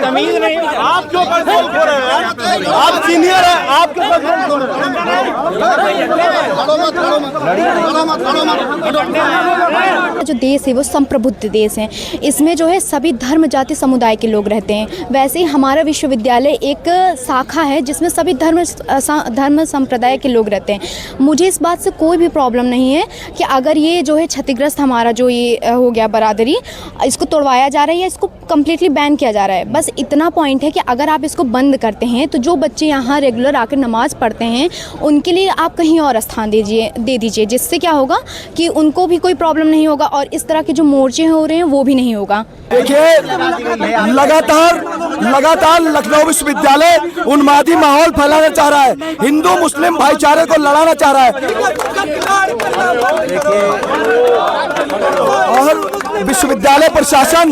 तमीज नहीं, आप क्यों कंट्रोल खो रहे हैं? आप सीनियर हैं, आप क्यों कंट्रोल खो रहे हैं? जो देश है वो संप्रभुत्व देश है। इसमें जो है सभी धर्म जाति समुदाय के लोग रहते हैं। वैसे ही हमारा विश्वविद्यालय एक शाखा है जिसमें सभी धर्म संप्रदाय के लोग रहते हैं। मुझे इस बात से कोई भी प्रॉब्लम नहीं है कि अगर ये जो है क्षतिग्रस्त हमारा जो ये हो गया बरादरी, इसको तोड़वाया जा रहा है या इसको कम्प्लीटली बैन किया जा रहा है। बस इतना पॉइंट है कि अगर आप इसको बंद करते हैं तो जो बच्चे यहाँ रेगुलर आकर नमाज़ पढ़ते हैं उनके लिए आप कहीं और स्थान दे दीजिए, जिससे क्या होगा कि उनको भी कोई प्रॉब्लम नहीं होगा और इस तरह के जो मोर्चे हो रहे हैं वो भी नहीं होगा। देखिए, लगातार लखनऊ विश्वविद्यालय उन्मादी माहौल फैलाना चाह रहा है, हिंदू मुस्लिम भाईचारे को लड़ाना चाह रहा है और विश्वविद्यालय प्रशासन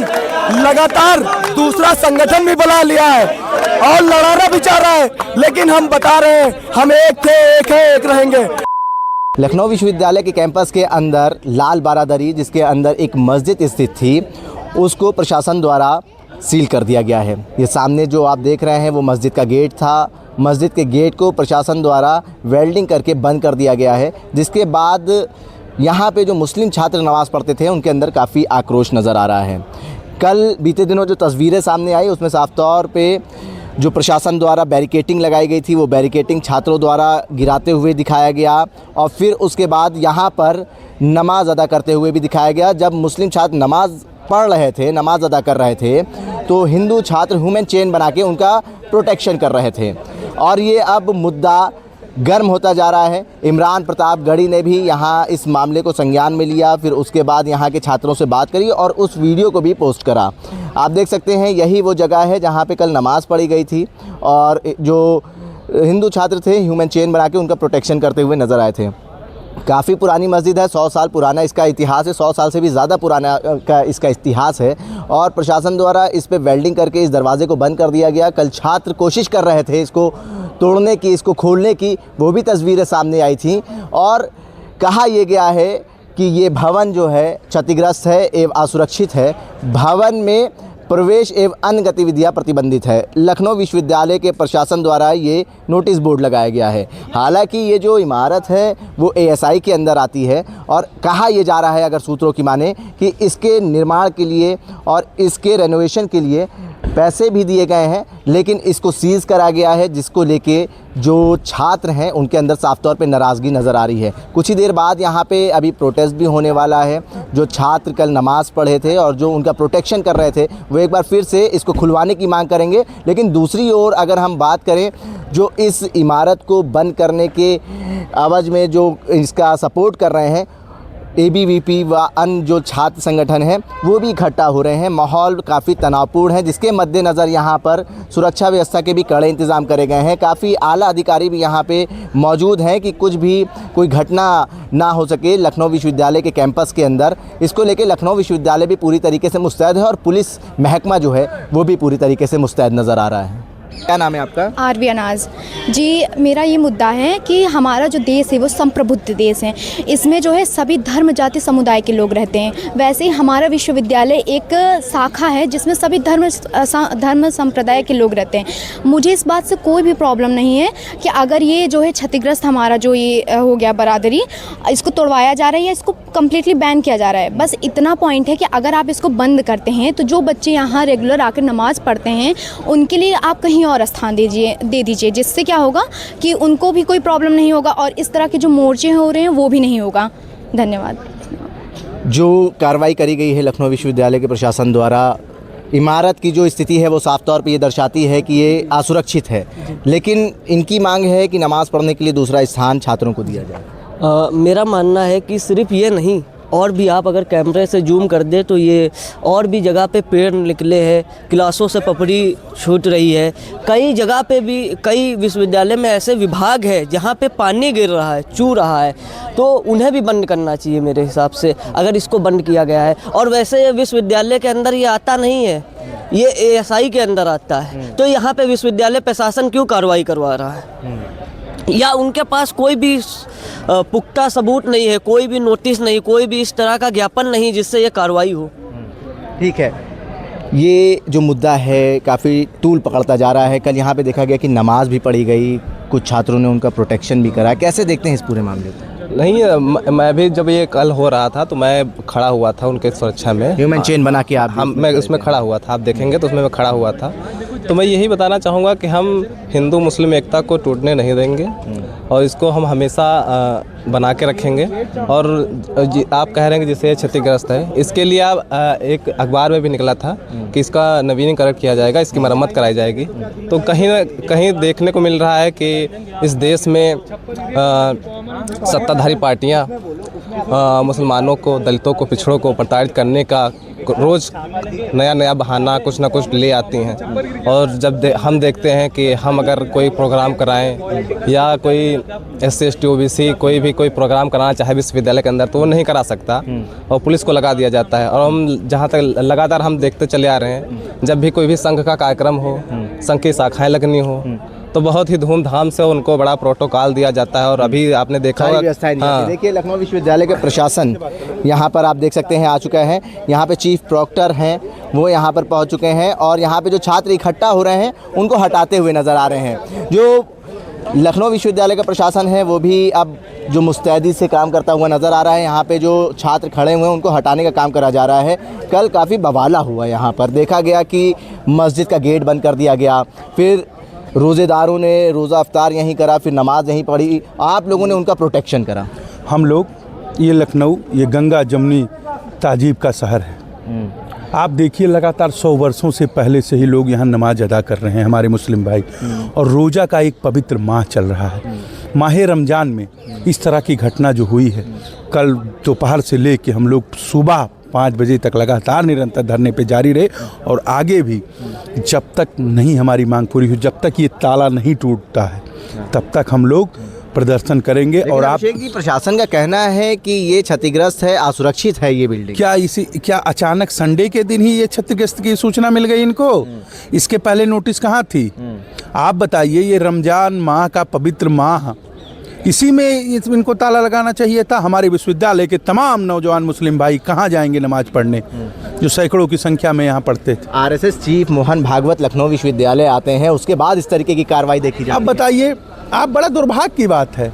लगातार दूसरा संगठन भी बना लिया है और लड़ाना भी चाह रहा है, लेकिन हम बता रहे हैं हम एक थे, एक है, एक रहेंगे। लखनऊ विश्वविद्यालय के कैंपस के अंदर लाल बारादरी, जिसके अंदर एक मस्जिद स्थित थी, उसको प्रशासन द्वारा सील कर दिया गया है। ये सामने जो आप देख रहे हैं वो मस्जिद का गेट था। मस्जिद के गेट को प्रशासन द्वारा वेल्डिंग करके बंद कर दिया गया है, जिसके बाद यहाँ पे जो मुस्लिम छात्र नमाज़ पढ़ते थे उनके अंदर काफ़ी आक्रोश नज़र आ रहा है। कल बीते दिनों जो तस्वीरें सामने आई उसमें साफ तौर पे जो प्रशासन द्वारा बैरिकेटिंग लगाई गई थी वो बैरिकेटिंग छात्रों द्वारा गिराते हुए दिखाया गया और फिर उसके बाद यहाँ पर नमाज़ अदा करते हुए भी दिखाया गया। जब मुस्लिम छात्र नमाज़ पढ़ रहे थे, नमाज़ अदा कर रहे थे, तो हिंदू छात्र ह्यूमन चेन बना के उनका प्रोटेक्शन कर रहे थे और ये अब मुद्दा गर्म होता जा रहा है। इमरान प्रतापगढ़ी ने भी यहाँ इस मामले को संज्ञान में लिया, फिर उसके बाद यहाँ के छात्रों से बात करी और उस वीडियो को भी पोस्ट करा। आप देख सकते हैं यही वो जगह है जहाँ पे कल नमाज़ पढ़ी गई थी और जो हिंदू छात्र थे ह्यूमन चेन बना के उनका प्रोटेक्शन करते हुए नज़र आए थे। काफ़ी पुरानी मस्जिद है, 100 साल पुराना इसका इतिहास है, 100 साल से भी ज़्यादा पुराना का इसका इतिहास है और प्रशासन द्वारा इस पे वेल्डिंग करके इस दरवाज़े को बंद कर दिया गया। कल छात्र कोशिश कर रहे थे इसको तोड़ने की, इसको खोलने की, वो भी तस्वीरें सामने आई थी और कहा यह गया है कि ये भवन जो है क्षतिग्रस्त है एवं असुरक्षित है, भवन में प्रवेश एवं अन्य गतिविधियां प्रतिबंधित है। लखनऊ विश्वविद्यालय के प्रशासन द्वारा ये नोटिस बोर्ड लगाया गया है। हालांकि ये जो इमारत है वो ASI के अंदर आती है और कहा यह जा रहा है, अगर सूत्रों की माने, कि इसके निर्माण के लिए और इसके रेनोवेशन के लिए पैसे भी दिए गए हैं, लेकिन इसको सीज़ करा गया है, जिसको लेके जो छात्र हैं उनके अंदर साफ तौर पे नाराज़गी नज़र आ रही है। कुछ ही देर बाद यहाँ पे अभी प्रोटेस्ट भी होने वाला है। जो छात्र कल नमाज़ पढ़े थे और जो उनका प्रोटेक्शन कर रहे थे वो एक बार फिर से इसको खुलवाने की मांग करेंगे। लेकिन दूसरी ओर अगर हम बात करें, जो इस इमारत को बंद करने के आवाज़ में जो इसका सपोर्ट कर रहे हैं, ABVP व अन्य जो छात्र संगठन हैं वो भी इकट्ठा हो रहे हैं। माहौल काफ़ी तनावपूर्ण है, जिसके मद्देनज़र यहाँ पर सुरक्षा व्यवस्था के भी कड़े इंतज़ाम करे गए हैं। काफ़ी आला अधिकारी भी यहाँ पे मौजूद हैं कि कुछ भी कोई घटना ना हो सके लखनऊ विश्वविद्यालय के कैंपस के अंदर। इसको लेके लखनऊ विश्वविद्यालय भी पूरी तरीके से मुस्तैद है और पुलिस महकमा जो है वो भी पूरी तरीके से मुस्तैद नज़र आ रहा है। क्या नाम है आपका? आरवी अनाज जी। मेरा ये मुद्दा है कि हमारा जो देश है वो संप्रभुत्व देश है। इसमें जो है सभी धर्म जाति समुदाय के लोग रहते हैं। वैसे ही हमारा विश्वविद्यालय एक शाखा है जिसमें सभी धर्म संप्रदाय के लोग रहते हैं। मुझे इस बात से कोई भी प्रॉब्लम नहीं है कि अगर ये जो है क्षतिग्रस्त हमारा जो ये हो गया बरादरी, इसको तोड़वाया जा रहा है या इसको कम्प्लीटली बैन किया जा रहा है। बस इतना पॉइंट है कि अगर आप इसको बंद करते हैं तो जो बच्चे यहाँ रेगुलर आकर नमाज़ पढ़ते हैं उनके लिए आप कहीं और स्थान दे दीजिए, जिससे क्या होगा कि उनको भी कोई प्रॉब्लम नहीं होगा और इस तरह के जो मोर्चे हो रहे हैं वो भी नहीं होगा। धन्यवाद। जो कार्रवाई करी गई है लखनऊ विश्वविद्यालय के प्रशासन द्वारा, इमारत की जो स्थिति है वो साफ तौर पे ये दर्शाती है कि ये असुरक्षित है, लेकिन इनकी मांग है कि नमाज़ पढ़ने के लिए दूसरा स्थान छात्रों को दिया जाए। मेरा मानना है कि सिर्फ ये नहीं, और भी आप अगर कैमरे से जूम कर दे तो ये और भी जगह पे पेड़ निकले हैं, क्लासों से पपड़ी छूट रही है। कई जगह पे भी, कई विश्वविद्यालय में ऐसे विभाग है जहाँ पे पानी गिर रहा है, चू रहा है, तो उन्हें भी बंद करना चाहिए मेरे हिसाब से, अगर इसको बंद किया गया है। और वैसे ये विश्वविद्यालय के अंदर ये आता नहीं है, ये ASI के अंदर आता है, तो यहाँ पे विश्वविद्यालय प्रशासन क्यों कार्रवाई करवा रहा है? या उनके पास कोई भी पुख्ता सबूत नहीं है, कोई भी नोटिस नहीं, कोई भी इस तरह का ज्ञापन नहीं जिससे ये कार्रवाई हो। ठीक है, ये जो मुद्दा है काफ़ी तूल पकड़ता जा रहा है। कल यहाँ पे देखा गया कि नमाज भी पढ़ी गई, कुछ छात्रों ने उनका प्रोटेक्शन भी करा। कैसे देखते हैं इस पूरे मामले को? नहीं, मैं भी जब ये कल हो रहा था तो मैं खड़ा हुआ था उनके सुरक्षा में, ह्यूमन चेन बना के आप मैं उसमें खड़ा हुआ था, आप देखेंगे तो उसमें मैं खड़ा हुआ था। तो मैं यही बताना चाहूँगा कि हम हिंदू मुस्लिम एकता को टूटने नहीं देंगे और इसको हम हमेशा बना के रखेंगे। और आप कह रहे हैं कि जिससे ये क्षतिग्रस्त है, इसके लिए आप एक अखबार में भी निकला था कि इसका नवीनीकरण किया जाएगा, इसकी मरम्मत कराई जाएगी। तो कहीं न कहीं देखने को मिल रहा है कि इस देश में सत्ताधारी पार्टियां मुसलमानों को, दलितों को, पिछड़ों को प्रताड़ित करने का रोज़ नया नया बहाना कुछ ना कुछ ले आती हैं। और जब हम देखते हैं कि हम अगर कोई प्रोग्राम कराएं या कोई SC ST OBC कोई प्रोग्राम कराना चाहे विश्वविद्यालय के अंदर तो वो नहीं करा सकता और पुलिस को लगा दिया जाता है। और हम जहाँ तक लगातार हम देखते चले आ रहे हैं, जब भी कोई भी संघ का कार्यक्रम हो, संघ की शाखाएँ लगनी हो तो बहुत ही धूमधाम से उनको बड़ा प्रोटोकॉल दिया जाता है। और अभी आपने देखा होगा, हाँ। देखिए, लखनऊ विश्वविद्यालय के प्रशासन यहाँ पर आप देख सकते हैं आ चुका है। यहाँ पे चीफ प्रॉक्टर हैं, वो यहाँ पर पहुँच चुके हैं और यहाँ पे जो छात्र इकट्ठा हो रहे हैं उनको हटाते हुए नज़र आ रहे हैं। जो लखनऊ विश्वविद्यालय का प्रशासन है वो भी अब जो मुस्तैदी से काम करता हुआ नज़र आ रहा है। यहाँ पे जो छात्र खड़े हुए हैं उनको हटाने का काम करा जा रहा है। कल काफ़ी बवाला हुआ, यहाँ पर देखा गया कि मस्जिद का गेट बंद कर दिया गया, फिर रोज़ेदारों ने रोज़ा अफ्तार यहीं करा, फिर नमाज यहीं पढ़ी, आप लोगों ने उनका प्रोटेक्शन करा। हम लोग, ये लखनऊ ये गंगा जमुनी तहजीब का शहर है। आप देखिए, लगातार 100 वर्षों से पहले से ही लोग यहाँ नमाज अदा कर रहे हैं, हमारे मुस्लिम भाई। और रोज़ा का एक पवित्र माह चल रहा है। माह रमज़ान में इस तरह की घटना जो हुई है, कल दोपहर से ले कर हम लोग सुबह 5 बजे तक लगातार निरंतर धरने पे जारी रहे और आगे भी जब तक नहीं हमारी मांग पूरी हो, जब तक ये ताला नहीं टूटता है, तब तक हम लोग प्रदर्शन करेंगे। और आप की प्रशासन का कहना है कि ये क्षतिग्रस्त है, असुरक्षित है ये बिल्डिंग। क्या अचानक संडे के दिन ही ये क्षतिग्रस्त की सूचना मिल गई इनको? इसके पहले नोटिस कहाँ थी? आप बताइए, ये रमजान माह का पवित्र माह, इसी में इनको ताला लगाना चाहिए था। हमारे विश्वविद्यालय के तमाम नौजवान मुस्लिम भाई कहाँ जाएंगे नमाज पढ़ने, जो सैकड़ों की संख्या में यहाँ पढ़ते थे। RSS चीफ मोहन भागवत लखनऊ विश्वविद्यालय आते हैं, उसके बाद इस तरीके की कार्रवाई देखी जाती है। अब बताइए, आप, बड़ा दुर्भाग्य की बात है।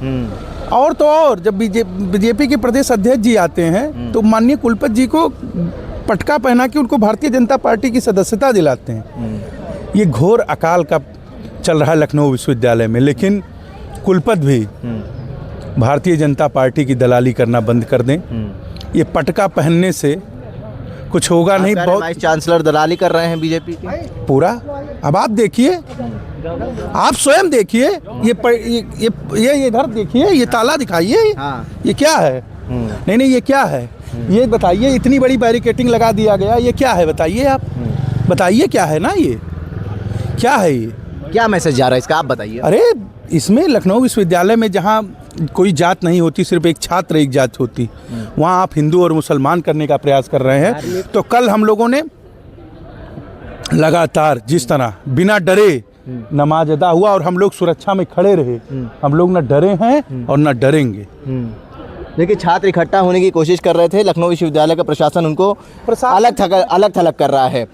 और तो और, जब बीजेपी के प्रदेश अध्यक्ष जी आते हैं तो माननीय कुलपति जी को पटका पहना के उनको भारतीय जनता पार्टी की सदस्यता दिलाते हैं। ये घोर अकाल का चल रहा है लखनऊ विश्वविद्यालय में। लेकिन कुलपति भी भारतीय जनता पार्टी की दलाली करना बंद कर दें। ये पटका पहनने से कुछ होगा नहीं। बहुत वाइस चांसलर दलाली कर रहे हैं बीजेपी की पूरा। अब आप देखिए, आप स्वयं देखिए, ये इधर देखिए, ये ताला दिखाइए। हाँ। ये क्या है? नहीं, ये क्या है? ये बताइए, इतनी बड़ी बैरिकेटिंग लगा दिया गया, ये क्या है? बताइए, आप बताइए क्या है ना, ये क्या है? ये क्या मैसेज जा रहा है इसका, आप बताइए। अरे, इसमें लखनऊ विश्वविद्यालय में जहाँ कोई जात नहीं होती, सिर्फ एक छात्र एक जात होती, वहाँ आप हिंदू और मुसलमान करने का प्रयास कर रहे हैं। तो कल हम लोगों ने लगातार जिस तरह बिना डरे नमाज अदा हुआ और हम लोग सुरक्षा में खड़े रहे, हम लोग न डरे हैं और न डरेंगे। देखिए, छात्र इकट्ठा होने की कोशिश कर रहे थे, लखनऊ विश्वविद्यालय का प्रशासन उनको अलग थलग कर रहा है।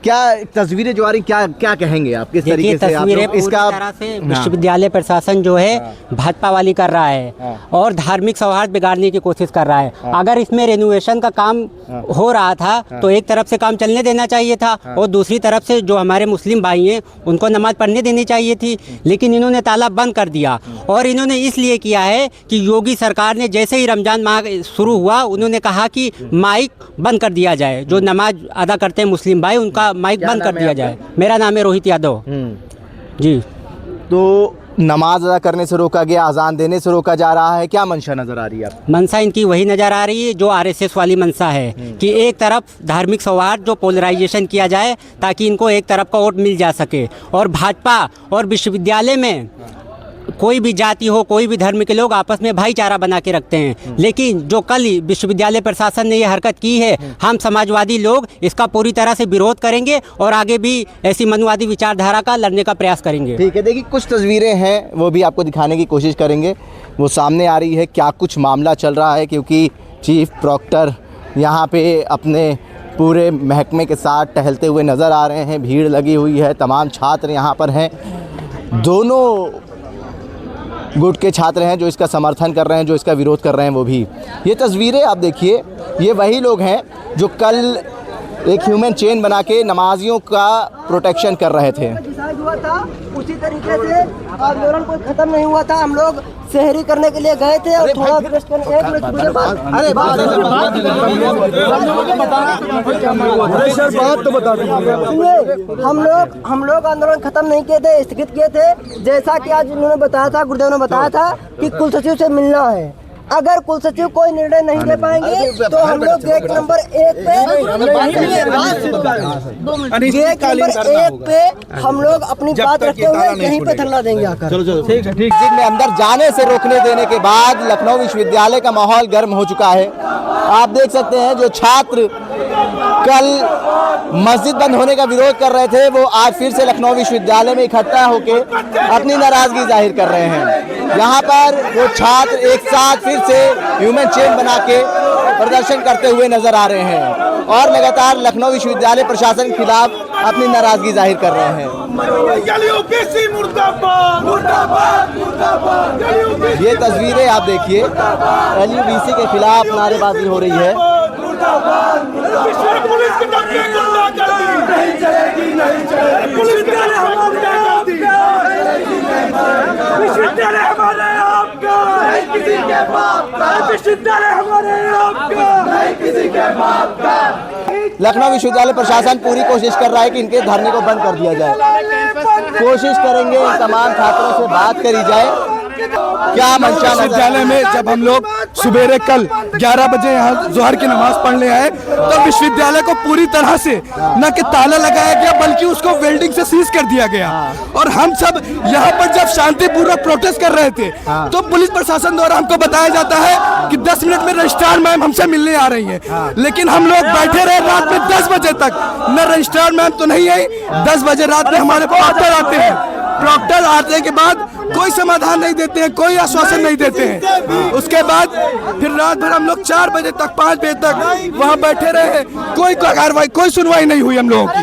क्या तस्वीरें जो आ रही, क्या कहेंगे आप, किस तरीके से आप लोग इसका तरह से विश्वविद्यालय प्रशासन जो है भाजपा वाली कर रहा है और धार्मिक सौहार्द बिगाड़ने की कोशिश कर रहा है। अगर इसमें रेनोवेशन का काम हो रहा था तो एक तरफ से काम चलने देना चाहिए था और दूसरी तरफ से जो हमारे मुस्लिम भाई हैं उनको नमाज पढ़ने देनी चाहिए थी। लेकिन इन्होंने ताला बंद कर दिया और इन्होंने इसलिए किया है कि योगी सरकार ने जैसे ही रमजान माह शुरू हुआ, उन्होंने कहा कि माइक बंद कर दिया जाए, जो नमाज अदा करते हैं मुस्लिम भाई उनका माइक बंद कर दिया जाए। मेरा नाम है रोहित यादव जी। तो नमाज अदा करने से रोका गया, अजान देने से रोका जा रहा है, क्या मंशा नजर आ रही है आपको? मंशा इनकी वही नज़र आ रही है जो RSS वाली मंशा है कि एक तरफ धार्मिक सौहार्द जो पोलराइजेशन किया जाए ताकि इनको एक तरफ का वोट मिल जा सके। और भाजपा और विश्वविद्यालय में कोई भी जाति हो, कोई भी धर्म के लोग आपस में भाईचारा बना के रखते हैं। लेकिन जो कल विश्वविद्यालय प्रशासन ने ये हरकत की है, हम समाजवादी लोग इसका पूरी तरह से विरोध करेंगे और आगे भी ऐसी मनुवादी विचारधारा का लड़ने का प्रयास करेंगे। ठीक है, देखिए कुछ तस्वीरें हैं वो भी आपको दिखाने की कोशिश करेंगे। वो सामने आ रही है। क्या कुछ मामला चल रहा है, क्योंकि चीफ प्रॉक्टर यहाँ पे अपने पूरे महकमे के साथ टहलते हुए नज़र आ रहे हैं। भीड़ लगी हुई है, तमाम छात्र यहाँ पर हैं। दोनों गुट के छात्र हैं जो इसका समर्थन कर रहे हैं, जो इसका विरोध कर रहे हैं वो भी। ये तस्वीरें आप देखिए, ये वही लोग हैं जो कल एक ह्यूमन चेन बना के नमाजियों का प्रोटेक्शन कर रहे थे। डिसाइड हुआ था उसी तरीके से आंदोलन कोई खत्म नहीं हुआ था। हम लोग शहरी करने के लिए गए थे और थोड़ा रेस्ट करने एक मिनट मुझे बात तो बता दीजिए। हम लोग आंदोलन खत्म नहीं किए थे, स्थगित किए थे। जैसा कि आज उन्होंने बताया था, गुरुदेव ने बताया था कि कुल सचिव से मिलना है। अगर कुल सचिव कोई निर्णय नहीं ले पाएंगे तो हम लोग गेट नंबर 1 पे हम लोग अपनी बात रखते हुए यहीं पे धरना देंगे आकर। ठीक में अंदर जाने से रोकने देने के बाद लखनऊ विश्वविद्यालय का माहौल गर्म हो चुका है। आप देख सकते हैं जो छात्र कल मस्जिद बंद होने का विरोध कर रहे थे वो आज फिर से लखनऊ विश्वविद्यालय में इकट्ठा होकर अपनी नाराजगी जाहिर कर रहे हैं। यहाँ पर वो छात्र एक साथ फिर से ह्यूमन चेन बना के प्रदर्शन करते हुए नजर आ रहे हैं और लगातार लखनऊ विश्वविद्यालय प्रशासन के खिलाफ अपनी नाराजगी जाहिर कर रहे हैं। ये तस्वीरें आप देखिए, LUBC के खिलाफ नारेबाजी हो रही है। लखनऊ विश्वविद्यालय प्रशासन पूरी कोशिश कर रहा है कि इनके धरने को बंद कर दिया जाए। कोशिश करेंगे इन तमाम छात्रों से बात करी जाए। क्या मंशा विश्वविद्यालय में जब हम लोग सुबेरे कल 11 बजे यहाँ जोहर की नमाज पढ़ने आए तो विश्वविद्यालय को पूरी तरह से न कि ताला लगाया गया बल्कि उसको वेल्डिंग से सीज कर दिया गया। और हम सब यहाँ पर जब शांतिपूर्वक प्रोटेस्ट कर रहे थे तो पुलिस प्रशासन द्वारा हमको बताया जाता है कि 10 मिनट में रजिस्ट्रार मैम हमसे मिलने आ रही है, लेकिन हम लोग बैठे रहे रात में 10 बजे तक। न रजिस्ट्रार मैम तो नहीं आई, 10 बजे रात में हमारे प्रॉक्टर आते हैं। प्रॉक्टर आने के बाद कोई समाधान नहीं देते हैं, कोई आश्वासन नहीं देते हैं। उसके बाद फिर रात भर हम लोग 4 बजे तक 5 बजे तक वहाँ बैठे रहे, कोई कार्रवाई कोई सुनवाई नहीं हुई हम लोगों की।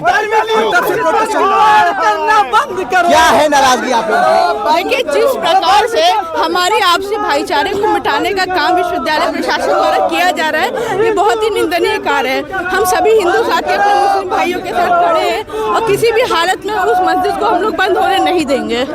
क्या है नाराजगी आप लोगों की? देखिए, जिस प्रकार से हमारे आपसी भाईचारे को मिटाने का काम विश्वविद्यालय प्रशासन द्वारा किया जा रहा है, ये बहुत ही निंदनीय कार्य है। हम सभी हिंदू साथी अपने मुस्लिम भाइयों के साथ खड़े हैं और किसी भी हालत में उस मस्जिद को हम लोग बंद होने नहीं देंगे।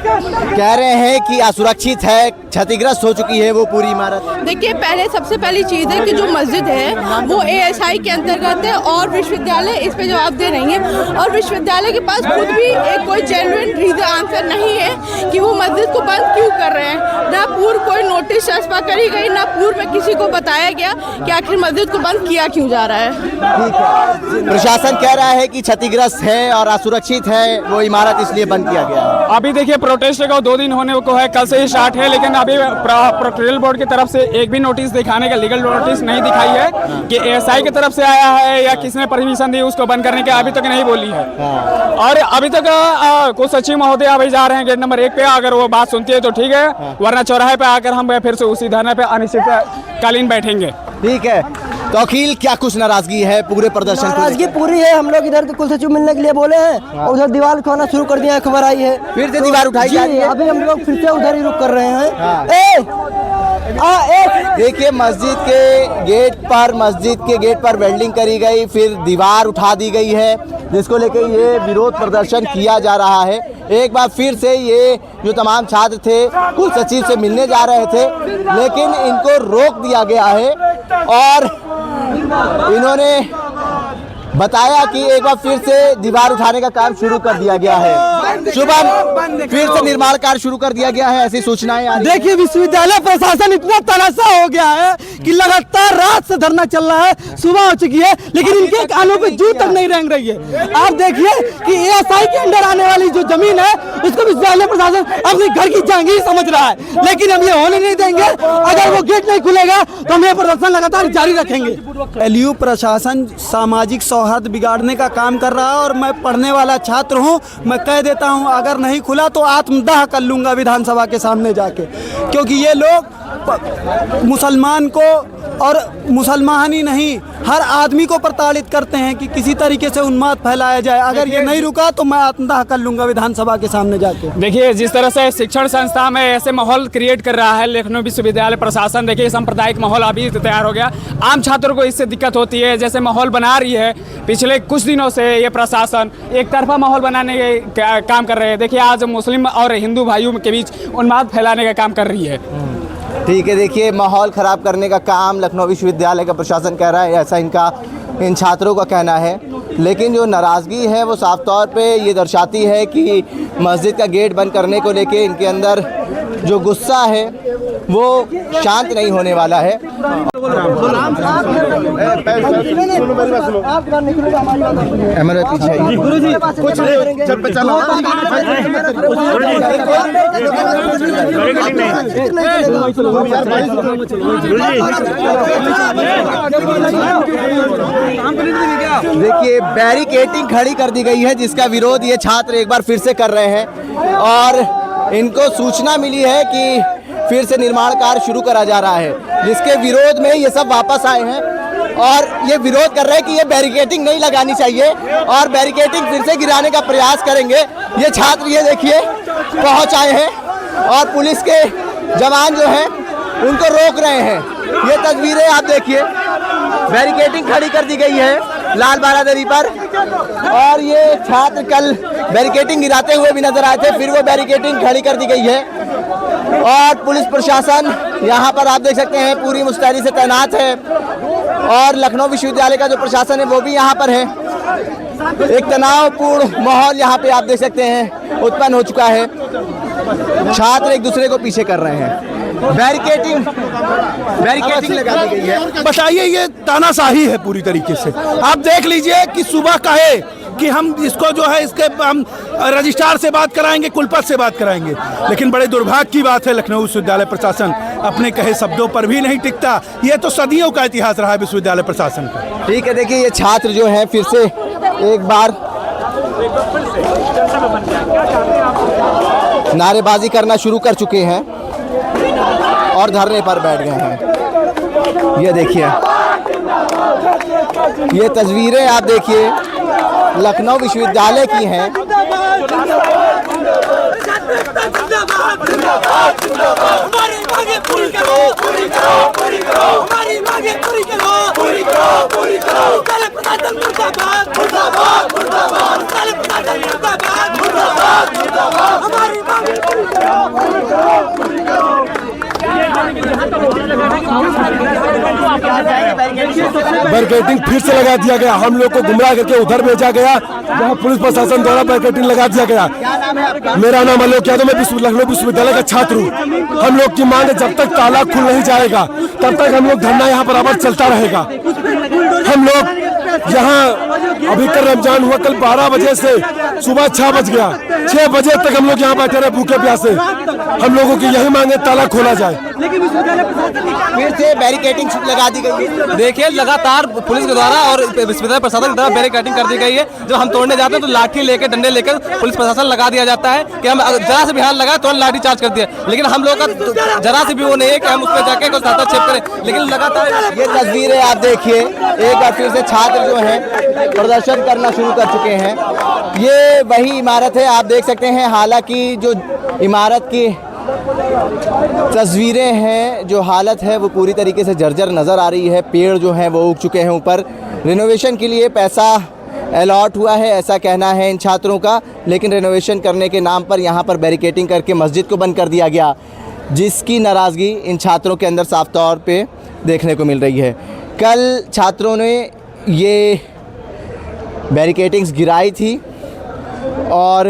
कह रहे हैं कि असुरक्षित है, क्षतिग्रस्त हो चुकी है वो पूरी इमारत। देखिए, सबसे पहली चीज़ है कि जो मस्जिद है वो ASI के अंतर्गत है और विश्वविद्यालय इस पे जवाब दे रही है। और विश्वविद्यालय के पास खुद भी एक कोई जेन्युइन रीजन आंसर नहीं है कि वो मस्जिद को बंद क्यों कर रहे हैं। ना पूर्व कोई नोटिस चस्पा करी गई, ना पूर्व में किसी को बताया गया कि आखिर मस्जिद को बंद किया क्यों जा रहा है। ठीक है, प्रशासन कह रहा है कि क्षतिग्रस्त है और असुरक्षित है वो इमारत, इसलिए बंद किया गया है। अभी देखिए, प्रोटेस्ट को 2 दिन होने को है, कल से ही स्टार्ट है, लेकिन अभी प्रोक्टोरियल बोर्ड की तरफ से एक भी नोटिस दिखाने का लीगल नोटिस नहीं दिखाई है कि ASI की तरफ से आया है या किसने परमिशन दी उसको बंद करने के, अभी तक नहीं बोली है। और अभी तक कुछ सचिव महोदय अभी जा रहे हैं गेट नंबर 1 पे, अगर वो बात सुनती है तो ठीक है, वरना चौराहे पे आकर हम फिर से उसी धरने पे अनिश्चितकालीन बैठेंगे। ठीक है, तो अखिल क्या कुछ नाराजगी है पूरे प्रदर्शन को? नाराजगी पूरी है। हम लोग इधर तो कुल सचिव मिलने के लिए बोले हैं और उधर दीवार उठाना शुरू कर दिया है, खबर आई है। फिर से दीवार उठाई जा रही है। अभी हम लोग फिर से उधर ही रुक कर रहे हैं। देखिए, मस्जिद के गेट पर वेल्डिंग करी गई, फिर दीवार उठा दी गई है, जिसको लेकर ये विरोध प्रदर्शन किया जा रहा है। एक बार फिर से ये जो तमाम छात्र थे कुल सचिव से मिलने जा रहे थे, लेकिन इनको रोक दिया गया है और इन्होंने बताया कि एक बार फिर से दीवार उठाने का काम शुरू कर दिया गया है। शुभम, फिर से निर्माण कार्य शुरू कर दिया गया है, ऐसी सूचनाएं आ रही हैं। देखिए, विश्वविद्यालय प्रशासन इतना तनासा हो गया है कि लगातार रात से धरना चल रहा है, सुबह हो चुकी है, लेकिन इनके कानों पे जू तक नहीं रेंग रही है। आप देखिए कि ASI के अंडर आने वाली जो जमीन है उसको विश्वविद्यालय प्रशासन अपने घर की जागीर समझ रहा है, लेकिन हम ये होने नहीं देंगे। अगर वो गेट नहीं खुलेगा तो हम ये प्रदर्शन लगातार जारी रखेंगे। LU प्रशासन सामाजिक सौहार्द बिगाड़ने का काम कर रहा है और मैं पढ़ने वाला छात्र हूँ। मैं कह देता कहता हूँ अगर नहीं खुला तो आत्मदाह कर लूँगा विधानसभा के सामने जाके, क्योंकि ये लोग मुसलमान को और मुसलमान ही नहीं हर आदमी को प्रताड़ित करते हैं कि किसी तरीके से उन्माद फैलाया जाए। अगर ये नहीं रुका तो मैं आत्मदाह कर लूँगा विधानसभा के सामने जाके। देखिए जिस तरह से शिक्षण संस्था में ऐसे माहौल क्रिएट कर रहा है लखनऊ विश्वविद्यालय प्रशासन, देखिए सांप्रदायिक माहौल अभी तैयार हो गया, आम छात्रों को इससे दिक्कत होती है। जैसे माहौल बना रही है पिछले कुछ दिनों से ये प्रशासन एक तरफा माहौल बनाने के काम कर रहे हैं। देखिए आज मुस्लिम और हिंदू भाइयों के बीच उन्माद फैलाने का काम कर रही है। ठीक है, देखिए माहौल ख़राब करने का काम लखनऊ विश्वविद्यालय का प्रशासन कर रहा है, ऐसा इन छात्रों का कहना है। लेकिन जो नाराज़गी है वो साफ तौर पे ये दर्शाती है कि मस्जिद का गेट बंद करने को लेके इनके अंदर जो गुस्सा है वो शांत नहीं होने वाला है। देखिए बैरिकेडिंग खड़ी कर दी गई है जिसका विरोध ये छात्र एक बार फिर से कर रहे हैं और इनको सूचना मिली है कि फिर से निर्माण कार्य शुरू करा जा रहा है, जिसके विरोध में ये सब वापस आए हैं और ये विरोध कर रहे हैं कि ये बैरिकेडिंग नहीं लगानी चाहिए और बैरिकेडिंग फिर से गिराने का प्रयास करेंगे। ये छात्र ये देखिए पहुंच आए हैं और पुलिस के जवान जो हैं उनको रोक रहे हैं। ये तस्वीरें आप देखिए, बैरिकेडिंग खड़ी कर दी गई है लाल बारादरी पर और ये छात्र कल बैरिकेडिंग गिराते हुए भी नजर आए थे, फिर वो बैरिकेडिंग खड़ी कर दी गई है और पुलिस प्रशासन यहाँ पर आप देख सकते हैं पूरी मुस्तैदी से तैनात है और लखनऊ विश्वविद्यालय का जो प्रशासन है वो भी यहाँ पर है। एक तनावपूर्ण माहौल यहाँ पे आप देख सकते हैं उत्पन्न हो चुका है, छात्र एक दूसरे को पीछे कर रहे हैं, बैरिकेडिंग लगा दी गई है। बताइए ये तानाशाही है पूरी तरीके से। आप देख लीजिए कि सुबह कहे कि हम इसको जो है इसके हम रजिस्ट्रार से बात कराएंगे, कुलपति से बात कराएंगे, लेकिन बड़े दुर्भाग्य की बात है लखनऊ विश्वविद्यालय प्रशासन अपने कहे शब्दों पर भी नहीं टिकता। ये तो सदियों का इतिहास रहा है विश्वविद्यालय प्रशासन का। ठीक है, देखिए ये छात्र जो हैं फिर से एक बार नारेबाजी करना शुरू कर चुके हैं और धरने पर बैठ गए हैं। ये देखिए ये तस्वीरें आप देखिए लखनऊ विश्वविद्यालय की हैं। बैरिकेडिंग फिर से लगा दिया गया, हम लोग को गुमराह करके उधर भेजा गया जहाँ पुलिस प्रशासन द्वारा बैरिकेडिंग लगा दिया गया। मेरा नाम आलोक यादव, मैं लखनऊ विश्वविद्यालय का छात्र हूँ। हम लोग की मांग है जब तक ताला खुल नहीं जाएगा तब तक हम लोग धरना यहाँ पर अवध चलता रहेगा। हम लोग यहाँ अभी कल रमजान हुआ, कल 12 बजे से सुबह 6 बज गया, 6 बजे तक हम लोग यहाँ बैठे रहे भूखे प्यासे। हम लोगों की यही मांग है ताला खोला जाए। फिर से बैरिकेडिंग लगा दी गई है। देखिए लगातार पुलिस के द्वारा और विश्वविद्यालय प्रशासन के द्वारा बैरिकेडिंग कर दी गई है। जब हम तोड़ने जाते हैं तो लाठी लेकर डंडे लेकर पुलिस प्रशासन लगा दिया जाता है कि हम जरा से भी हाथ लगाए तो लाठी चार्ज कर दिया, लेकिन हम लोग का जरा से भी वो नहीं है कि हम उस पर जाके कुछ हस्तक्षेप करें। लेकिन लगातार ये तस्वीरें आप देखिए, एक बार फिर से छात्र जो हैं प्रदर्शन करना शुरू कर चुके हैं। ये वही इमारत है, आप देख सकते हैं। हालांकि जो इमारत की तस्वीरें हैं, जो हालत है वो पूरी तरीके से जर्जर नज़र आ रही है। पेड़ जो हैं वो उग चुके हैं ऊपर। रिनोवेशन के लिए पैसा अलॉट हुआ है ऐसा कहना है इन छात्रों का, लेकिन रिनोवेशन करने के नाम पर यहाँ पर बैरिकेडिंग करके मस्जिद को बंद कर दिया गया, जिसकी नाराज़गी इन छात्रों के अंदर साफ तौर पे देखने को मिल रही है। कल छात्रों ने ये बैरिकेडिंग्स गिराई थी और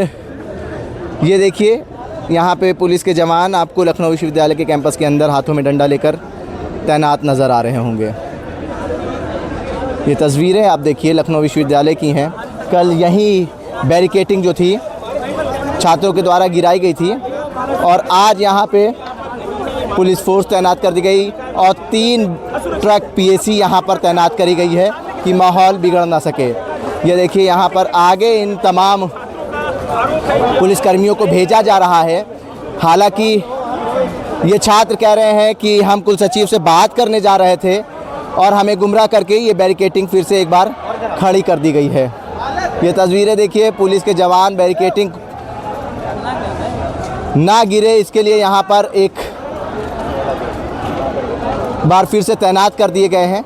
ये देखिए यहाँ पे पुलिस के जवान आपको लखनऊ विश्वविद्यालय के कैंपस के अंदर हाथों में डंडा लेकर तैनात नज़र आ रहे होंगे। ये तस्वीरें आप देखिए लखनऊ विश्वविद्यालय की हैं। कल यही बैरिकेडिंग जो थी छात्रों के द्वारा गिराई गई थी और आज यहाँ पे पुलिस फोर्स तैनात कर दी गई और 3 ट्रक पीएसी यहाँ पर तैनात करी गई है कि माहौल बिगड़ ना सके। ये देखिए यहाँ पर आगे इन तमाम पुलिसकर्मियों को भेजा जा रहा है। हालांकि ये छात्र कह रहे हैं कि हम कुल सचिव से बात करने जा रहे थे और हमें गुमराह करके ये बैरिकेटिंग फिर से एक बार खड़ी कर दी गई है। ये तस्वीरें देखिए, पुलिस के जवान बैरिकेटिंग ना गिरे इसके लिए यहाँ पर एक बार फिर से तैनात कर दिए गए हैं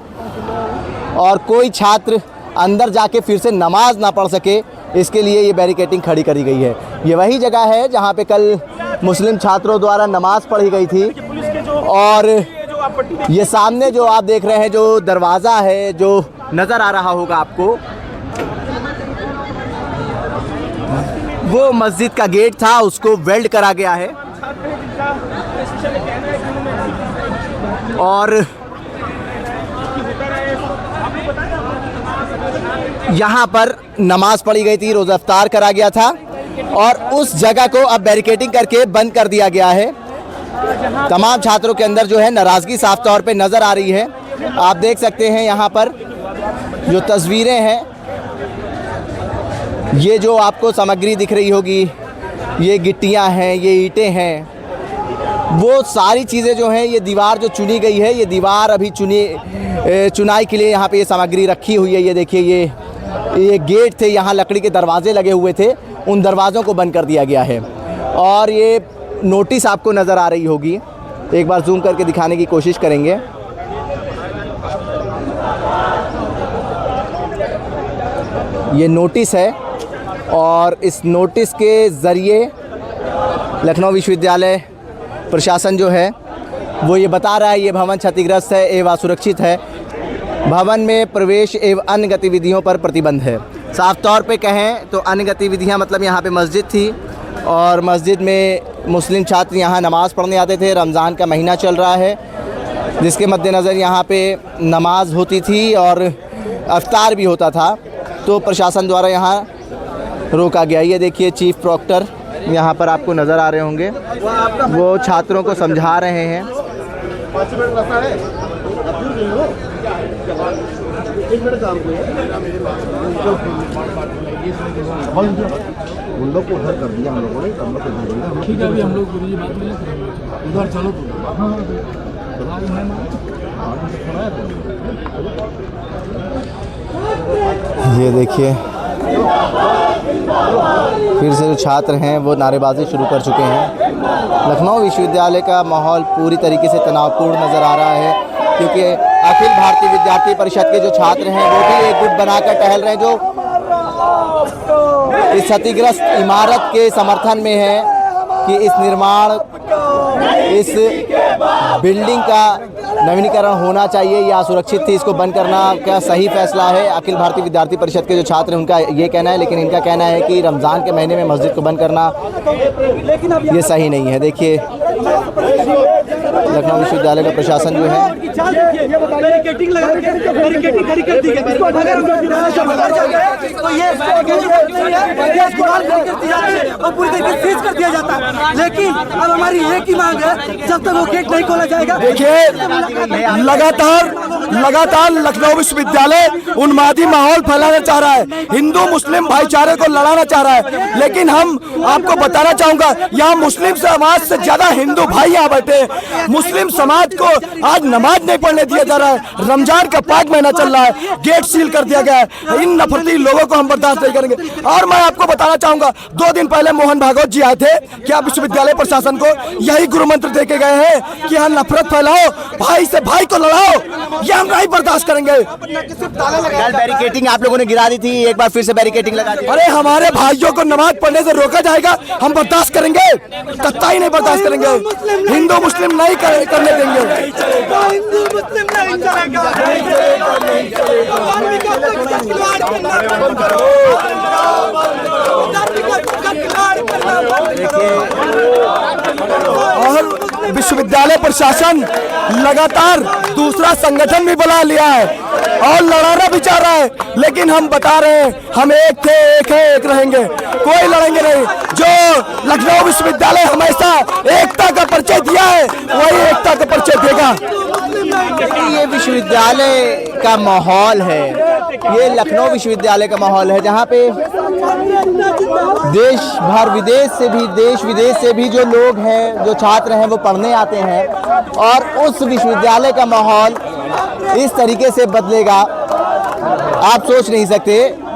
और कोई छात्र अंदर जाके फिर से नमाज ना पढ़ सके इसके लिए ये बैरिकेटिंग खड़ी करी गई है। ये वही जगह है जहाँ पे कल मुस्लिम छात्रों द्वारा नमाज पढ़ी गई थी और ये सामने जो आप देख रहे हैं जो दरवाज़ा है जो नज़र आ रहा होगा आपको, वो मस्जिद का गेट था, उसको वेल्ड करा गया है और यहाँ पर नमाज पढ़ी गई थी, रोज़ा इफ्तार करा गया था और उस जगह को अब बैरिकेटिंग करके बंद कर दिया गया है। तमाम छात्रों के अंदर जो है नाराज़गी साफ तौर पे नज़र आ रही है। आप देख सकते हैं यहाँ पर जो तस्वीरें हैं, ये जो आपको सामग्री दिख रही होगी, ये गिट्टियाँ हैं, ये ईंटें हैं, वो सारी चीज़ें जो हैं, ये दीवार जो चुनी गई है, ये दीवार अभी चुनाई के लिए यहाँ पे ये सामग्री रखी हुई है। ये देखिए, ये गेट थे, यहाँ लकड़ी के दरवाजे लगे हुए थे, उन दरवाज़ों को बंद कर दिया गया है और ये नोटिस आपको नज़र आ रही होगी, एक बार जूम करके दिखाने की कोशिश करेंगे। ये नोटिस है और इस नोटिस के ज़रिए लखनऊ विश्वविद्यालय प्रशासन जो है वो ये बता रहा है ये भवन क्षतिग्रस्त है एवं असुरक्षित है, भवन में प्रवेश एवं अन्य गतिविधियों पर प्रतिबंध है। साफ तौर पे कहें तो अन्य गतिविधियां मतलब यहाँ पे मस्जिद थी और मस्जिद में मुस्लिम छात्र यहाँ नमाज़ पढ़ने आते थे। रमज़ान का महीना चल रहा है जिसके मद्देनज़र यहाँ पे नमाज होती थी और इफ्तार भी होता था, तो प्रशासन द्वारा यहाँ रोका गया। ये देखिए, चीफ प्रॉक्टर यहाँ पर आपको नज़र आ रहे होंगे, वो छात्रों को समझा रहे हैं। उन लोग को उधर कर दिया हम लोगों ने, हम लोग को ठीक है, अभी हम लोग पूरी बात नहीं करेंगे, उधर चलो ये देखिए, फिर से जो छात्र हैं वो नारेबाजी शुरू कर चुके हैं। लखनऊ विश्वविद्यालय का माहौल पूरी तरीके से तनावपूर्ण नज़र आ रहा है क्योंकि अखिल भारतीय विद्यार्थी परिषद के जो छात्र हैं वो भी एक गुट बनाकर टहल रहे हैं, जो इस क्षतिग्रस्त इमारत के समर्थन में है कि इस निर्माण, इस बिल्डिंग का नवीनीकरण होना चाहिए या सुरक्षित थी, इसको बंद करना क्या सही फैसला है। अखिल भारतीय विद्यार्थी परिषद के जो छात्र हैं उनका ये कहना है, लेकिन इनका कहना है कि रमज़ान के महीने में मस्जिद को बंद करना ये सही नहीं है। देखिए, लखनऊ विश्वविद्यालय का प्रशासन जो है पूरी तरीके से कर दिया जाता है, लेकिन अब हमारी एक ही मांग है, जब तक वो गेट नहीं खोला जाएगा। देखिए, लगातार लखनऊ विश्वविद्यालय उन्मादी माहौल फैलाना चाह रहा है, हिंदू मुस्लिम भाईचारे को लड़ाना चाह रहा है, लेकिन हम आपको बताना चाहूंगा यहाँ मुस्लिम समाज से ज्यादा हिंदू भाई यहाँ बैठे हैं। मुस्लिम समाज को आज नमाज नहीं पढ़ने दिया जा रहा है, रमजान का पाक महीना चल रहा है, गेट सील कर दिया गया है। इन नफरती लोगों को हम बर्दाश्त नहीं करेंगे। और मैं आपको बताना चाहूंगा, 2 दिन पहले मोहन भागवत जी आए थे, क्या विश्वविद्यालय प्रशासन को यही गुरु मंत्र दे के गए हैं कि यहाँ नफरत फैलाओ, भाई से भाई को लड़ाओ, ये हम नहीं बर्दाश्त करेंगे। कल बैरिकेटिंग आप लोगों ने गिरा दी थी, एक बार फिर से बैरिकेटिंग लगा दी। अरे हमारे भाइयों को नमाज पढ़ने से रोका जाएगा, हम बर्दाश्त करेंगे, कतई नहीं बर्दाश्त करेंगे। हिंदू मुस्लिम नहीं करने देंगे। और विश्वविद्यालय प्रशासन लगातार दूसरा संगठन भी बुला लिया है और लड़ाना भी चाह रहा है, लेकिन हम बता रहे हैं हम एक थे, एक है, एक रहेंगे, कोई लड़ेंगे नहीं। जो लखनऊ विश्वविद्यालय हमेशा एकता का परिचय दिया है वही एकता का परिचय देगा। ये विश्वविद्यालय का माहौल है, ये लखनऊ विश्वविद्यालय का माहौल है जहाँ पे देश भर देश विदेश से भी जो लोग हैं, जो छात्र हैं, वो पढ़ने आते हैं और उस विश्वविद्यालय का माहौल इस तरीके से बदलेगा आप सोच नहीं सकते।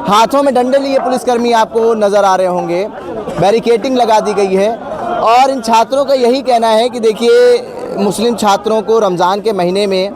हाथों में डंडे लिए पुलिसकर्मी आपको नज़र आ रहे होंगे, बैरिकेडिंग लगा दी गई है और इन छात्रों का यही कहना है कि देखिए मुस्लिम छात्रों को रमज़ान के महीने में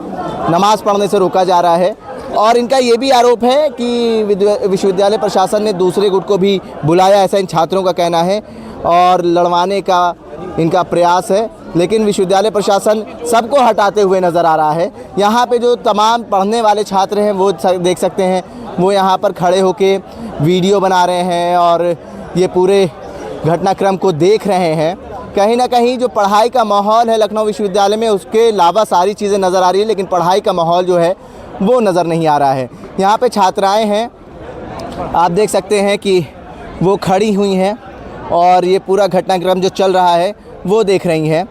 नमाज़ पढ़ने से रोका जा रहा है और इनका ये भी आरोप है कि विश्वविद्यालय प्रशासन ने दूसरे गुट को भी बुलाया, ऐसा इन छात्रों का कहना है और लड़वाने का इनका प्रयास है, लेकिन विश्वविद्यालय प्रशासन सबको हटाते हुए नज़र आ रहा है। यहाँ पे जो तमाम पढ़ने वाले छात्र हैं वो देख सकते हैं, वो यहाँ पर खड़े होके वीडियो बना रहे हैं और ये पूरे घटनाक्रम को देख रहे हैं। कहीं ना कहीं जो पढ़ाई का माहौल है लखनऊ विश्वविद्यालय में, उसके अलावा सारी चीज़ें नज़र आ रही है, लेकिन पढ़ाई का माहौल जो है वो नज़र नहीं आ रहा है। यहाँ पे छात्राएं हैं, आप देख सकते हैं कि वो खड़ी हुई हैं और ये पूरा घटनाक्रम जो चल रहा है वो देख रही हैं,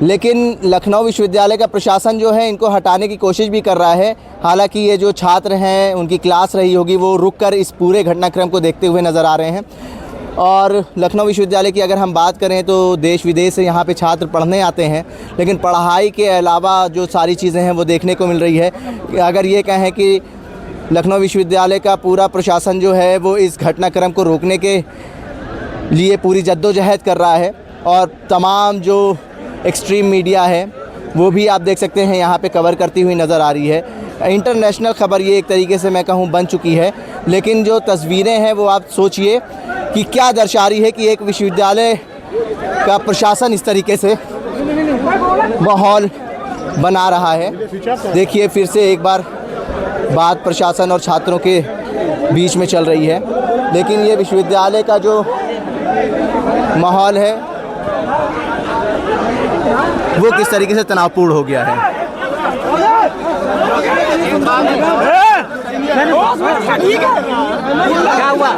लेकिन लखनऊ विश्वविद्यालय का प्रशासन जो है इनको हटाने की कोशिश भी कर रहा है। हालांकि ये जो छात्र हैं उनकी क्लास रही होगी, वो रुककर इस पूरे घटनाक्रम को देखते हुए नज़र आ रहे हैं। और लखनऊ विश्वविद्यालय की अगर हम बात करें तो देश विदेश से यहाँ पे छात्र पढ़ने आते हैं, लेकिन पढ़ाई के अलावा जो सारी चीज़ें हैं वो देखने को मिल रही है। अगर ये कहें कि लखनऊ विश्वविद्यालय का पूरा प्रशासन जो है वो इस घटनाक्रम को रोकने के लिए पूरी जद्दोजहद कर रहा है और तमाम जो एक्सट्रीम मीडिया है वो भी आप देख सकते हैं यहाँ पे कवर करती हुई नज़र आ रही है। इंटरनेशनल ख़बर ये एक तरीके से मैं कहूँ बन चुकी है, लेकिन जो तस्वीरें हैं वो आप सोचिए कि क्या दर्शा रही है कि एक विश्वविद्यालय का प्रशासन इस तरीके से माहौल बना रहा है। देखिए फिर से एक बार बात प्रशासन और छात्रों के बीच में चल रही है, लेकिन ये विश्वविद्यालय का जो माहौल है वो किस तरीके से तनावपूर्ण हो गया है। क्या हुआ?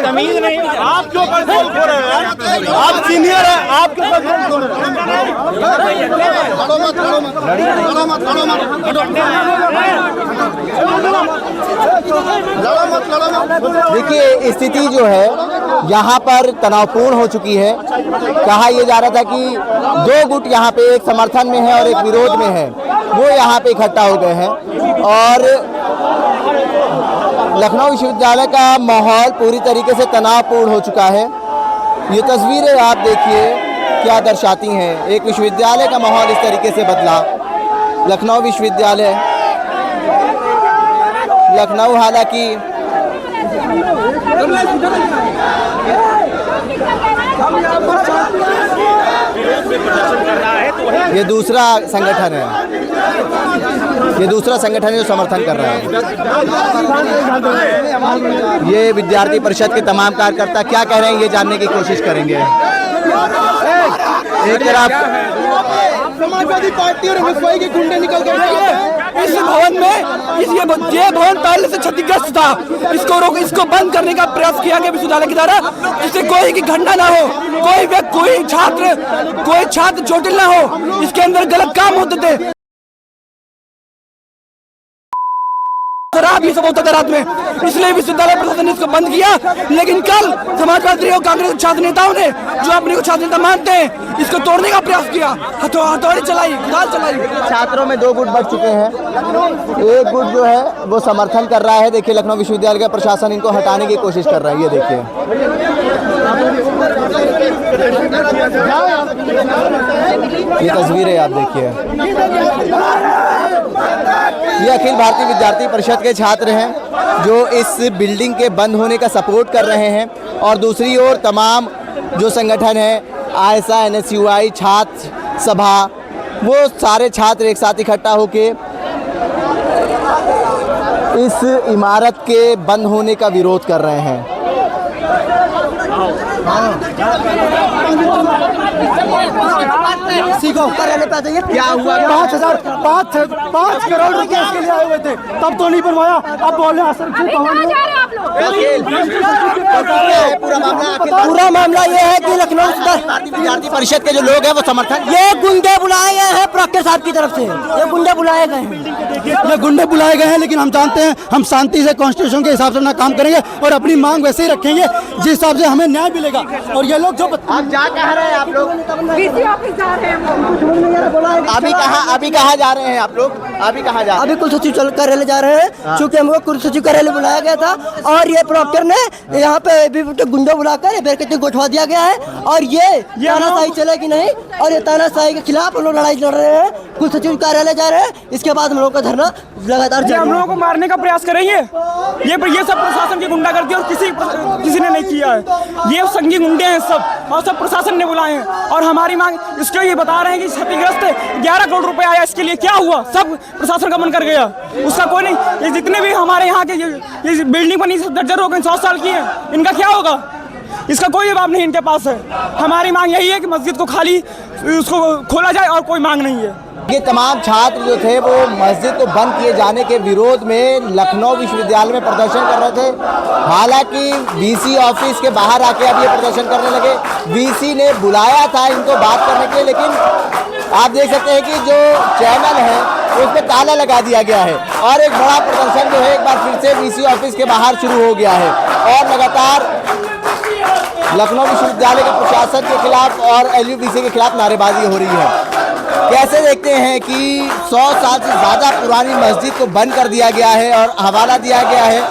तमीज नहीं, आप क्यों कंट्रोल खो रहे हैं? आप सीनियर हैं, आप क्यों कंट्रोल खो रहे हैं? देखिए स्थिति जो है यहाँ पर तनावपूर्ण हो चुकी है। कहा यह जा रहा था कि दो गुट यहाँ पे एक समर्थन में है और एक विरोध में है, वो यहाँ पे इकट्ठा हो गए हैं और लखनऊ विश्वविद्यालय का माहौल पूरी तरीके से तनावपूर्ण हो चुका है। ये तस्वीरें आप देखिए क्या दर्शाती हैं। एक विश्वविद्यालय का माहौल इस तरीके से बदला। लखनऊ विश्वविद्यालय लखनऊ हालांकि ये दूसरा संगठन है, ये दूसरा संगठन है जो समर्थन कर रहा है। ये विद्यार्थी परिषद के तमाम कार्यकर्ता क्या कह रहे हैं ये जानने की कोशिश करेंगे। एक तरफ समाजवादी पार्टी और एमएसवाई के गुंडे निकल गए इस भवन में। ये भवन पहले से क्षतिग्रस्त था, इसको बंद करने का प्रयास किया गया विश्वविद्यालय के द्वारा, जिससे कोई की घटना ना हो, कोई छात्र चोटिल ना हो, इसके अंदर गलत काम होते थे। शराब ये सब होता था रात में, इसलिए विश्वविद्यालय प्रशासन ने इसको बंद किया। लेकिन कल समाजवादी और कांग्रेस छात्र नेताओं ने, जो अपने को छात्र नेता मानते हैं, इसको तोड़ने का प्रयास किया, हथौड़ी चलाई, कुदाल चलाई। छात्रों में दो गुट बढ़ चुके हैं। एक गुट जो है वो समर्थन कर रहा है। देखिए लखनऊ विश्वविद्यालय का प्रशासन इनको हटाने की कोशिश कर रहा है। ये देखिए ये तस्वीरें आप देखिए। ये अखिल भारतीय विद्यार्थी परिषद के छात्र हैं जो इस बिल्डिंग के बंद होने का सपोर्ट कर रहे हैं और दूसरी ओर तमाम जो संगठन है आयसा, एनएसयूआई, छात्र सभा, वो सारे छात्र एक साथ इकट्ठा होके इस इमारत के बंद होने का विरोध कर रहे हैं। सीखो कार्यालय पे आते क्या हुआ? 5 करोड़ रुपए इसके लिए आए हुए थे, तब तो नहीं बनवाया, अब बोल रहे पूरा मामला ये है कि लखनऊ विद्यार्थी परिषद के जो लोग हैं वो समर्थन, ये गुंडे बुलाए गए हैं प्रॉक्टर साहब की तरफ से, ये गुंडे बुलाए गए हैं, ये गुंडे बुलाए गए हैं, लेकिन हम जानते हैं हम शांति से कॉन्स्टिट्यूशन के हिसाब से अपना काम करेंगे और अपनी मांग वैसे ही रखेंगे जिस हिसाब से हमें न्याय मिलेगा। और ये लोग जो आप जा कहाँ रहे हैं आप लोग? अभी कहाँ जा रहे हैं आप लोग? अभी कहाँ जा रहे हैं? अभी कुल सचिव कार्यालय जा रहे हैं, चूँकि हमको कुल सचिव कार्यालय बुलाया गया था और ये प्रॉक्टर ने यहाँ पे गुंडा बुलाकर बैरिकेड गोठवा दिया गया है और ये तानाशाही चलेगी नहीं और ये तानाशाही के खिलाफ हम लोग लड़ाई लड़ रहे हैं, कुल सचिव कार्यालय जा रहे हैं, इसके बाद हम लोग का धरना लगातार हम लोगों को मारने का प्रयास करेंगे। ये सब प्रशासन की गुंडागर्दी और किसी ने नहीं किया है, ये संगी गुंडे हैं सब और सब प्रशासन ने बुलाए हैं और हमारी मांग इसके लिए बता रहे हैं कि क्षतिग्रस्त 11 करोड़ रुपए आया, इसके लिए क्या हुआ? सब प्रशासन का मन कर गया, उसका कोई नहीं। ये जितने भी हमारे यहाँ के ये बिल्डिंग बनी दर्जन हो गई 100 साल की है, इनका क्या होगा? इसका कोई जवाब नहीं इनके पास है। हमारी मांग यही है कि मस्जिद को खाली उसको खोला जाए और कोई मांग नहीं है। ये तमाम छात्र जो थे वो मस्जिद को बंद किए जाने के विरोध में लखनऊ विश्वविद्यालय में प्रदर्शन कर रहे थे। हालांकि वीसी ऑफिस के बाहर आके अब ये प्रदर्शन करने लगे। वीसी ने बुलाया था इनको बात करने के लिए, लेकिन आप देख सकते हैं कि जो चैनल है उस पर ताला लगा दिया गया है और एक बड़ा प्रदर्शन जो है एक बार फिर से वीसी ऑफिस के बाहर शुरू हो गया है और लगातार लखनऊ विश्वविद्यालय के प्रशासन के खिलाफ और LUBC के खिलाफ नारेबाजी हो रही है। कैसे देखते हैं कि 100 साल से ज़्यादा पुरानी मस्जिद को बंद कर दिया गया है और हवाला दिया गया है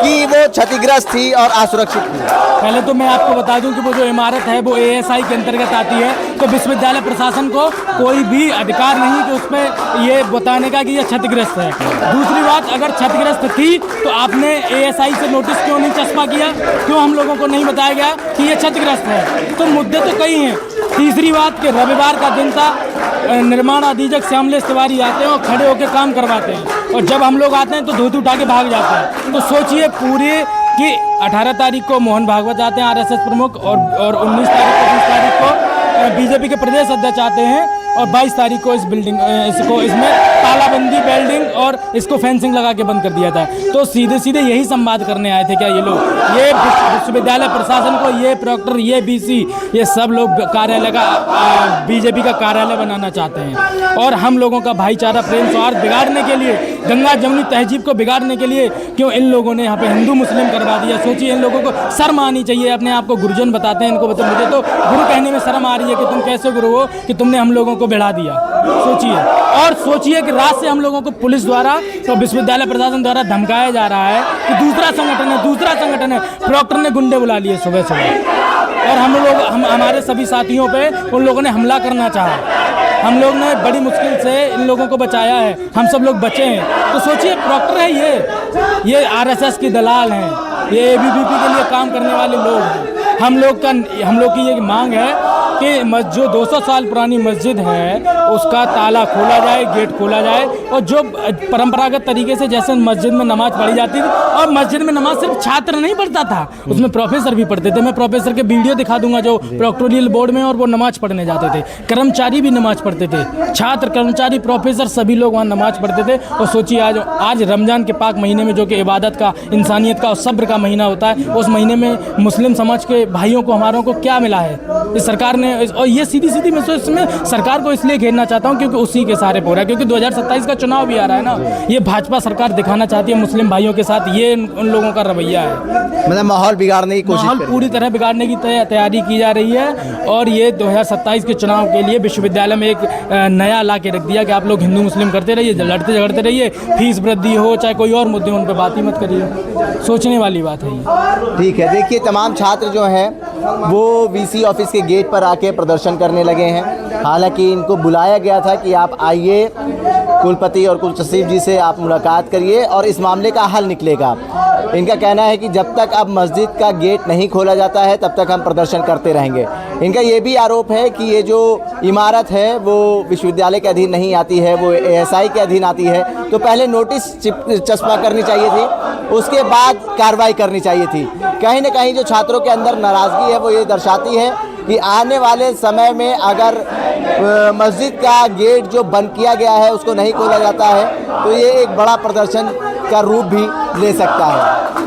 कि वो क्षतिग्रस्त थी और असुरक्षित थी? पहले तो मैं आपको बता दूं कि वो जो इमारत है वो ASI के अंतर्गत आती है, तो विश्वविद्यालय प्रशासन को कोई भी अधिकार नहीं कि उस पर ये बताने का कि ये क्षतिग्रस्त है। दूसरी बात, अगर क्षतिग्रस्त थी तो आपने ASI से नोटिस क्यों नहीं चस्पा किया? क्यों हम लोगों को नहीं बताया गया कि ये क्षतिग्रस्त है? तो मुद्दे तो कई हैं। तीसरी बात कि रविवार का दिन था, निर्माण अधीक्षक श्यामलेश तिवारी आते हैं और खड़े होकर काम करवाते हैं और जब हम लोग आते हैं तो धोती उठा के भाग जाते हैं। तो सोचिए पूरे कि 18 तारीख को मोहन भागवत आते हैं RSS प्रमुख और 19 तारीख को BJP के प्रदेश अध्यक्ष आते हैं और 22 तारीख को इसमें तालाबंदी वेल्डिंग और इसको फेंसिंग लगा के बंद कर दिया था। तो सीधे सीधे यही संवाद करने आए थे क्या ये लोग? ये विश्वविद्यालय प्रशासन को ये प्रॉक्टर ये BC ये सब लोग कार्यालय का BJP का कार्यालय बनाना चाहते हैं और हम लोगों का भाईचारा प्रेम सौहार्द बिगाड़ने के लिए, गंगा जमुनी तहजीब को बिगाड़ने के लिए क्यों इन लोगों ने यहाँ पे हिंदू मुस्लिम करवा दिया? सोचिए, इन लोगों को शर्म आनी चाहिए। अपने आप को गुरुजन बताते हैं, इनको मुझे तो गुरु कहने में शर्म आ रही है कि तुम कैसे गुरु हो कि तुमने हम लोगों को बढ़ा दिया। सोचिए, और सोचिए कि रात से हम लोगों को पुलिस द्वारा तो विश्वविद्यालय प्रशासन द्वारा धमकाया जा रहा है कि दूसरा संगठन है। प्रॉक्टर ने गुंडे बुला लिए सुबह और हमारे सभी साथियों पे उन लोगों ने हमला करना चाहा। हम लोग ने बड़ी मुश्किल से इन लोगों को बचाया है, हम सब लोग बचे हैं। तो सोचिए, प्रॉक्टर है ये RSS की दलाल हैं, ये ABVP के लिए काम करने वाले लोग हैं। हम लोग की ये मांग है कि जो 200 साल पुरानी मस्जिद है उसका ताला खोला जाए, गेट खोला जाए और जो परंपरागत तरीके से जैसे मस्जिद में नमाज पढ़ी जाती थी, और मस्जिद में नमाज सिर्फ छात्र नहीं पढ़ता था, उसमें प्रोफेसर भी पढ़ते थे। मैं प्रोफेसर के वीडियो दिखा दूंगा जो प्रोक्टोरियल बोर्ड में, और वो नमाज पढ़ने जाते थे। कर्मचारी भी नमाज पढ़ते थे, छात्र कर्मचारी प्रोफेसर सभी लोग वहाँ नमाज पढ़ते थे। और सोचिए आज रमजान के पाक महीने में, जो कि इबादत का, इंसानियत का और सब्र का महीना होता है, उस महीने में मुस्लिम समाज के भाइयों को हमारों को क्या मिला है इस सरकार ने? और ये सीधी मैं तो इसमें सरकार को इसलिए घेरना चाहता हूँ क्योंकि उसी के सहारे हो रहा है, क्योंकि 2027 का चुनाव भी आ रहा है ना। ये भाजपा सरकार दिखाना चाहती है मुस्लिम भाइयों के साथ, ये उन लोगों का रवैया है। मतलब माहौल बिगाड़ने की कोशिश, माहौल पूरी तरह बिगाड़ने की तैयारी की जा रही है। और ये 2027 के चुनाव के लिए विश्वविद्यालय में एक नया ला के रख दिया कि आप लोग हिंदू मुस्लिम करते रहिए, लड़ते झगड़ते रहिए, फीस वृद्धि हो चाहे कोई और मुद्दे, उन पर बात ही मत करिए। सोचने वाली बात है ये। ठीक है, देखिए तमाम छात्र जो हैं वो VC ऑफिस के गेट पर आके प्रदर्शन करने लगे हैं। हालांकि इनको बुलाया गया था कि आप आइए, कुलपति और कुल सचिव जी से आप मुलाकात करिए और इस मामले का हल निकलेगा। इनका कहना है कि जब तक अब मस्जिद का गेट नहीं खोला जाता है तब तक हम प्रदर्शन करते रहेंगे। इनका ये भी आरोप है कि ये जो इमारत है वो विश्वविद्यालय के अधीन नहीं आती है, वो ASI के अधीन आती है। तो पहले नोटिस चस्पा करनी चाहिए थी, उसके बाद कार्रवाई करनी चाहिए थी। कहीं ना कहीं जो छात्रों के अंदर नाराज़गी है वो ये दर्शाती है कि आने वाले समय में अगर मस्जिद का गेट जो बंद किया गया है उसको नहीं खोला जाता है तो ये एक बड़ा प्रदर्शन का रूप भी ले सकता है।